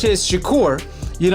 which is Shakur,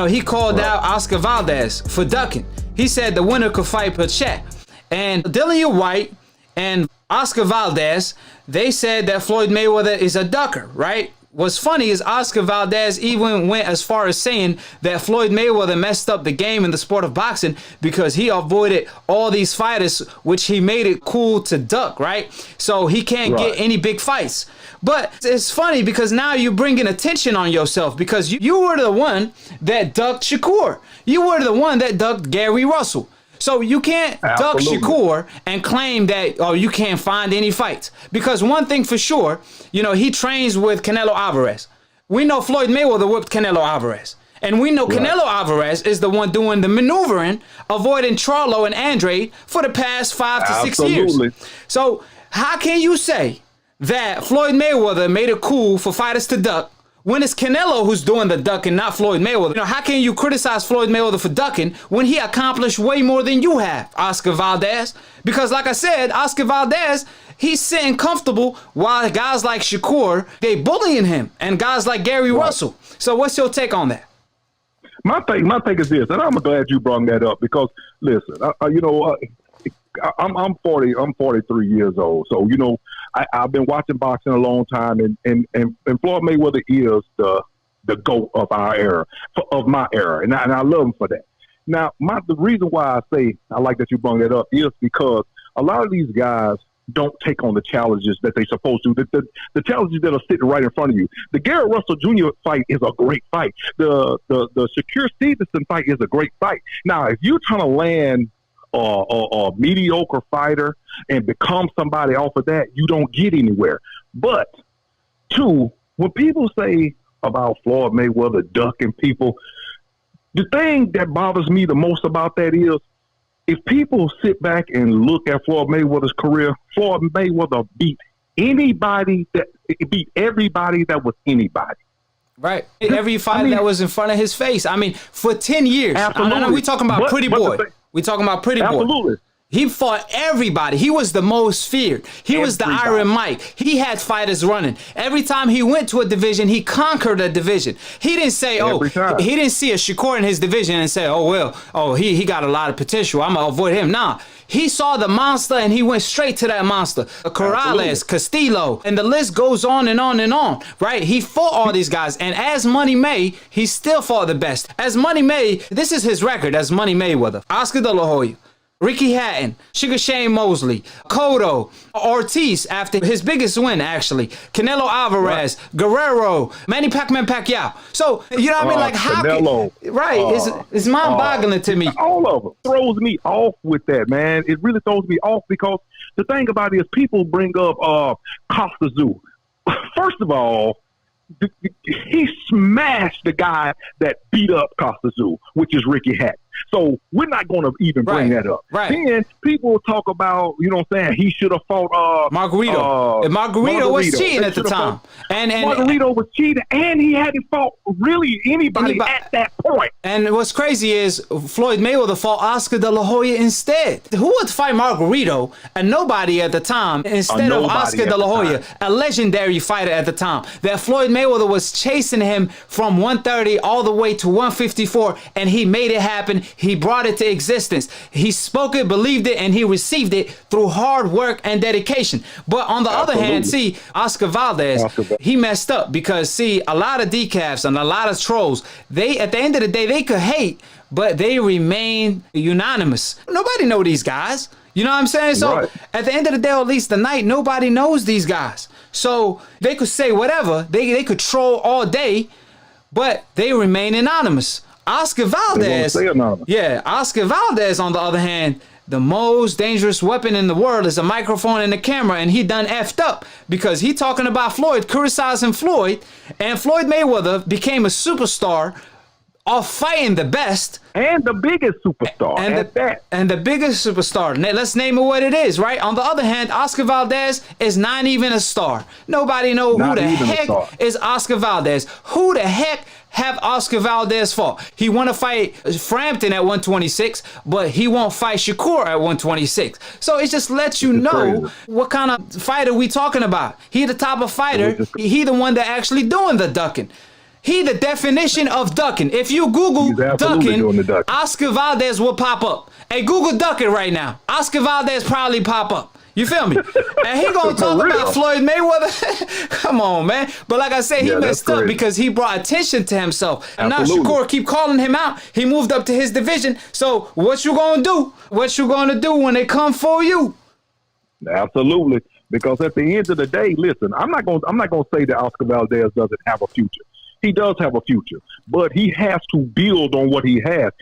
he called out Oscar Valdez for ducking. He said the winner could fight per check. And Dillian White and Oscar Valdez, they said that Floyd Mayweather is a ducker, right? What's funny is Oscar Valdez even went as far as saying that Floyd Mayweather messed up the game in the sport of boxing because he avoided all these fighters, which he made it cool to duck, right? So he can't get any big fights. But it's funny because now you're bringing attention on yourself because you were the one that ducked Shakur. You were the one that ducked Gary Russell. So you can't duck Shakur and claim that, you can't find any fights. Because one thing for sure, he trains with Canelo Alvarez. We know Floyd Mayweather whipped Canelo Alvarez. And we know Canelo Alvarez is the one doing the maneuvering, avoiding Charlo and Andrade for the past 5 to 6 years. So how can you say that Floyd Mayweather made it cool for fighters to duck when it's Canelo who's doing the ducking, not Floyd Mayweather? How can you criticize Floyd Mayweather for ducking when he accomplished way more than you have, Oscar Valdez? Because like I said, Oscar Valdez, he's sitting comfortable while guys like Shakur, they bullying him, and guys like Gary Russell. So what's your take on that? My take is this, and I'm glad you brought that up because, listen, I'm 43 years old, so I've been watching boxing a long time, and Floyd Mayweather is the GOAT of our era, of my era, and I love him for that. Now, the reason why I say I like that you brought that up is because a lot of these guys don't take on the challenges that they're supposed to. The challenges that are sitting right in front of you. The Garrett Russell Jr. fight is a great fight. The Shakur Stevenson fight is a great fight. Now, if you're trying to land a mediocre fighter and become somebody off of that, you don't get anywhere. But two, when people say about Floyd Mayweather ducking people, the thing that bothers me the most about that is if people sit back and look at Floyd Mayweather's career, Floyd Mayweather beat everybody that was anybody. Right. Every fighter that was in front of his face. I mean, for 10 years. Absolutely. I know we talking about Pretty Boy. We talking about Pretty Boy. Absolutely. He fought everybody. He was the most feared. He was the Iron Mike. He had fighters running. Every time he went to a division, he conquered a division. He didn't say, he didn't see a Shakur in his division and say, he got a lot of potential, I'm going to avoid him. Nah, he saw the monster and he went straight to that monster. Corrales, Castillo, and the list goes on and on and on, right? He fought all these guys. And as Money May, he still fought the best. As Money May, this is his record as Money Mayweather. Oscar De La Hoya, Ricky Hatton, Sugar Shane Mosley, Cotto, Ortiz after his biggest win, actually, Canelo Alvarez, Guerrero, Manny Pacquiao. So, you know what I mean? Like, how Canelo, it's mind-boggling to me. All of them throws me off with that, man. It really throws me off because the thing about it is people bring up Costa Zoo. First of all, he smashed the guy that beat up Costa Zoo, which is Ricky Hatton. So we're not going to even bring that up. Right. Then people talk about, he should have fought Margarito. Margarito was cheating at the time. And Margarito was cheating, and he hadn't fought really anybody at that point. And what's crazy is Floyd Mayweather fought Oscar De La Hoya instead. Who would fight Margarito, a nobody at the time, instead of Oscar De La Hoya, a legendary fighter at the time? That Floyd Mayweather was chasing him from 130 all the way to 154, and he made it happen. He brought it to existence. He spoke it, believed it, and he received it through hard work and dedication. But on the other hand, Oscar Valdez, he messed up because, a lot of decafs and a lot of trolls, at the end of the day, they could hate, but they remain unanimous. Nobody know these guys. You know what I'm saying? So at the end of the day, or at least the night, nobody knows these guys. So they could say whatever. They could troll all day, but they remain anonymous. Oscar Valdez, Oscar Valdez, on the other hand, the most dangerous weapon in the world is a microphone and a camera, and he done effed up because he talking about Floyd, criticizing Floyd, and Floyd Mayweather became a superstar off fighting the best. And the biggest superstar. And the biggest superstar. Let's name it what it is, right? On the other hand, Oscar Valdez is not even a star. Nobody know who the heck is Oscar Valdez. Who the heck have Oscar Valdez fought? He want to fight Frampton at 126, but he won't fight Shakur at 126. So it just lets you know what kind of fighter we talking about. He the type of fighter. He the one that actually doing the ducking. He the definition of ducking. If you He's Google absolutely doing the ducking, ducking. Oscar Valdez will pop up. Hey, Google ducking right now. Oscar Valdez probably pop up. You feel me? And he gonna talk real. about Floyd Mayweather. Come on, man. But like I said, he Yeah, that's messed up crazy. because he brought attention to himself. And Absolutely. now Shakur keep calling him out. He moved up to his division. So what you gonna do? What you gonna do when they come for you? Absolutely. Because at the end of the day, listen, I'm not gonna say that Oscar Valdez doesn't have a future. He does have a future, but he has to build on what he has.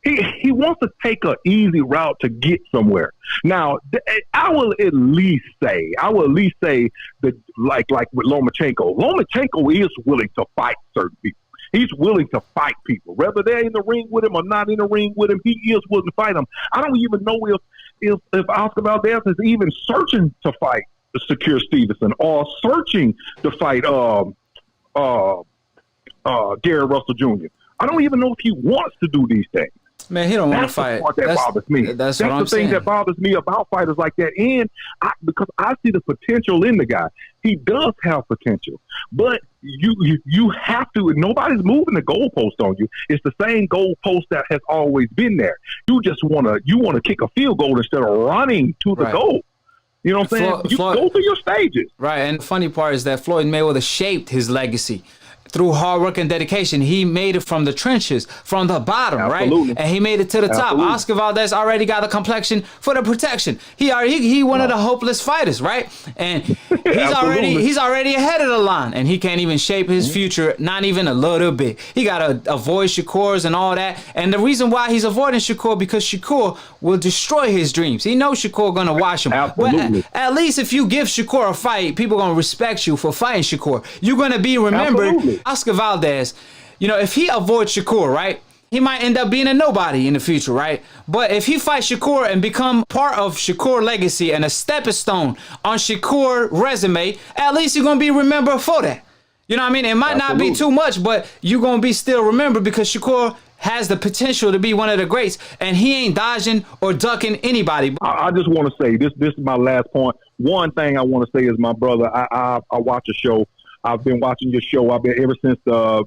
He wants to take an easy route to get somewhere. Now, I will at least say that like with Lomachenko is willing to fight certain people. He's willing to fight people, whether they're in the ring with him or not in the ring with him. He is willing to fight them. I don't even know if Oscar Valdez is even searching to fight Shakur Stevenson or searching to fight Gary Russell Jr. I don't even know if he wants to do these things. Man, he don't want to That's the fight. part that bothers me. That's the what I'm thing saying. that bothers me about fighters like that. And because I see the potential in the guy. He does have potential. But you have to, nobody's moving the goalpost on you. It's the same goalpost that has always been there. You just want to kick a field goal instead of running to the goal. You know what I'm saying? You go through your stages. Right, and the funny part is that Floyd Mayweather shaped his legacy. Through hard work and dedication, he made it from the trenches, from the bottom, Absolutely. right? And he made it to the top. Absolutely. Oscar Valdez already got the complexion for the protection. He one of the hopeless fighters, right? And he's already ahead of the line, and he can't even shape his future, not even a little bit. He got to avoid Shakur's and all that. And the reason why he's avoiding Shakur because Shakur will destroy his dreams. He knows Shakur gonna wash him. Absolutely. But at least if you give Shakur a fight, people gonna respect you for fighting Shakur. You're gonna be remembered. Absolutely. Oscar Valdez, if he avoids Shakur, right, he might end up being a nobody in the future, right? But if he fights Shakur and become part of Shakur legacy and a stepping stone on Shakur resume, at least you're going to be remembered for that. You know what I mean? It might not be too much, but you're going to be still remembered because Shakur has the potential to be one of the greats, and he ain't dodging or ducking anybody. I just want to say, this is my last point. One thing I want to say is, my brother, I watch a show. I've been watching your show. I've been ever since the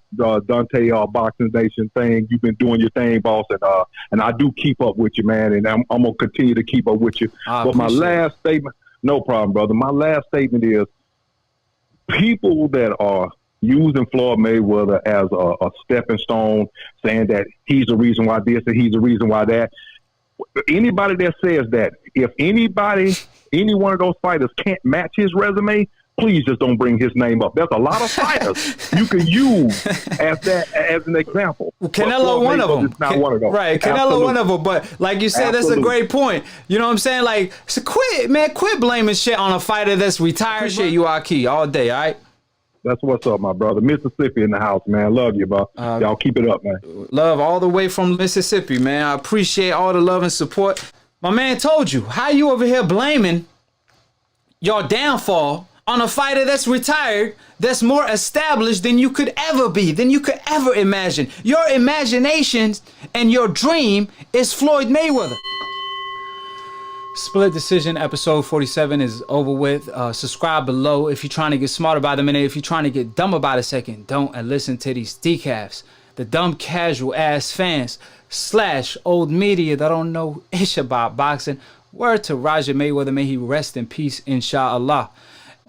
Dante Boxing Nation thing. You've been doing your thing, boss, and I do keep up with you, man. And I'm gonna continue to keep up with you. But my last statement, no problem, brother. My last statement is: people that are using Floyd Mayweather as a stepping stone, saying that he's the reason why this and he's the reason why that. Anybody that says that, if any one of those fighters can't match his resume, please just don't bring his name up. There's a lot of fighters you can use as an example. Canelo, one of them. Not one of them. Right, Canelo, Absolutely. one of them. But like you said, Absolutely. that's a great point. You know what I'm saying? Like, so quit blaming shit on a fighter that's retired. Shit, you Akhi all day, all right? That's what's up, my brother. Mississippi in the house, man. Love you, bro. Y'all keep it up, man. Love all the way from Mississippi, man. I appreciate all the love and support. My man told you, how you over here blaming your downfall on a fighter that's retired, that's more established than you could ever be, than you could ever imagine. Your imagination and your dream is Floyd Mayweather. Split Decision episode 47 is over with. Subscribe below if you're trying to get smarter by the minute. If you're trying to get dumb about a second, don't, and listen to these decafs. The dumb casual ass fans / old media that don't know ish about boxing. Word to Roger Mayweather, may he rest in peace, inshallah.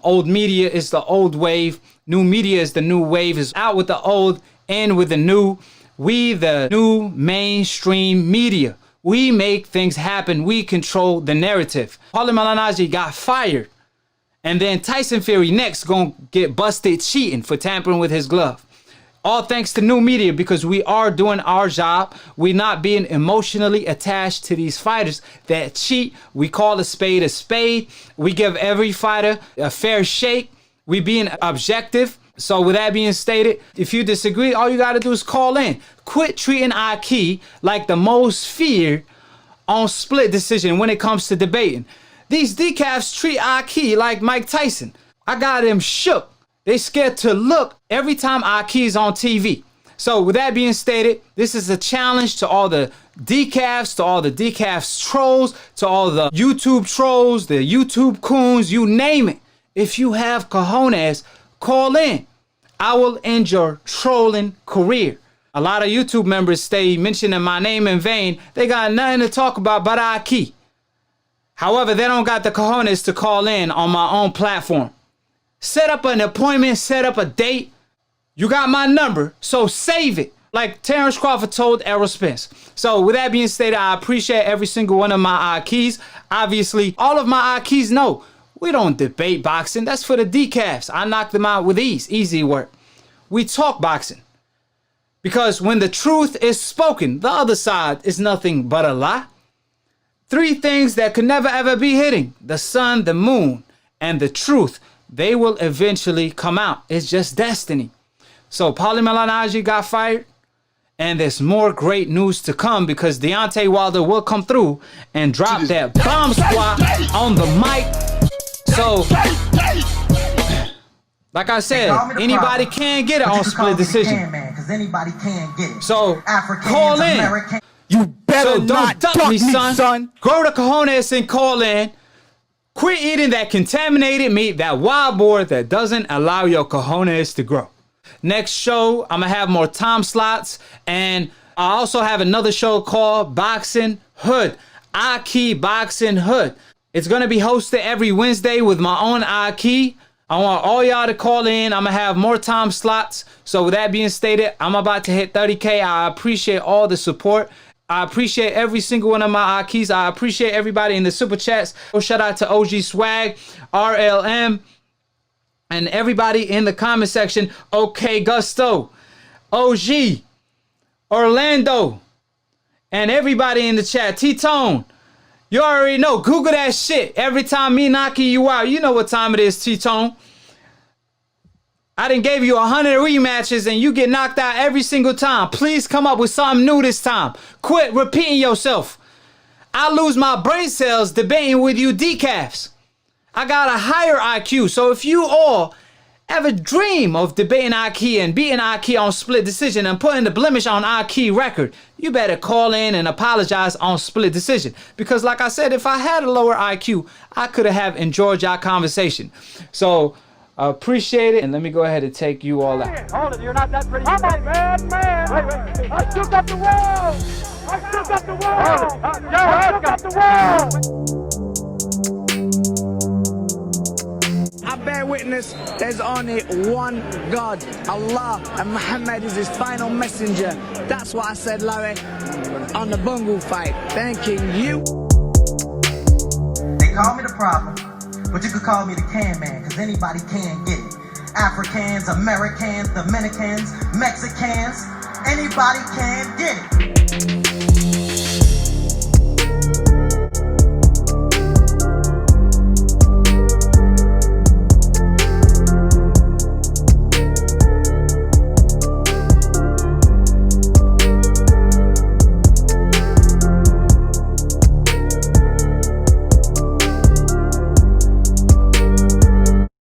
Old media is the old wave. New media is the new wave. Is out with the old, in with the new. We, the new mainstream media. We make things happen. We control the narrative. Paulie Malignaggi got fired. And then Tyson Fury next gonna get busted cheating for tampering with his glove. All thanks to new media, because we are doing our job. We're not being emotionally attached to these fighters that cheat. We call a spade a spade. We give every fighter a fair shake. We being objective. So with that being stated, if you disagree, all you got to do is call in. Quit treating Akhi like the most feared on Split Decision when it comes to debating. These decafs treat Akhi like Mike Tyson. I got him shook. They scared to look every time Akhi's on TV. So with that being stated, this is a challenge to all the decafs, to all the decafs trolls, to all the YouTube trolls, the YouTube coons, you name it. If you have cojones, call in. I will end your trolling career. A lot of YouTube members stay mentioning my name in vain. They got nothing to talk about but Akhi. However, they don't got the cojones to call in on my own platform. Set up an appointment, set up a date. You got my number, so save it. Like Terrence Crawford told Errol Spence. So with that being stated, I appreciate every single one of my Akhis. Obviously, all of my Akhis know we don't debate boxing. That's for the decafs. I knock them out with ease. Easy work. We talk boxing. Because when the truth is spoken, the other side is nothing but a lie. 3 things that could never ever be hidden: the sun, the moon, and the truth. They will eventually come out. It's just destiny. So Paulie Malignaggi got fired. And there's more great news to come because Deontay Wilder will come through and drop that bomb squad on the mic. So, like I said, anybody can get it on split decision. So, call in. You better not duck me, son. Grow the cojones and call in. Quit eating that contaminated meat, that wild boar that doesn't allow your cojones to grow. Next show, I'm going to have more time slots. And I also have another show called Boxing Hood. Akhi Boxing Hood. It's going to be hosted every Wednesday with my own Akhi. I want all y'all to call in. I'm going to have more time slots. So with that being stated, I'm about to hit 30K. I appreciate all the support. I appreciate every single one of my Akhis. I appreciate everybody in the super chats. Shout out to OG Swag, RLM, and everybody in the comment section. OK Gusto, OG, Orlando, and everybody in the chat. T-Tone, you already know. Google that shit. Every time me knocking you out, you know what time it is, T-Tone. I done gave you 100 rematches and you get knocked out every single time. Please come up with something new this time. Quit repeating yourself. I lose my brain cells debating with you decafs. I got a higher IQ. So if you all ever dream of debating Akhi and beating Akhi on split decision and putting the blemish on Akhi record, you better call in and apologize on split decision. Because like I said, if I had a lower IQ, I could have enjoyed your conversation. So I appreciate it, and let me go ahead and take you all out. Hold it, you're not that pretty. I'm a bad man. Wait. I shook up the world. I shook up the world. I shook up the world. I bear witness, there's only one God, Allah, and Muhammad is his final messenger. That's what I said, Larry, on the bungle fight. Thanking you. They call me the problem. But you could call me the can man, cause anybody can get it. Africans, Americans, Dominicans, Mexicans, anybody can get it.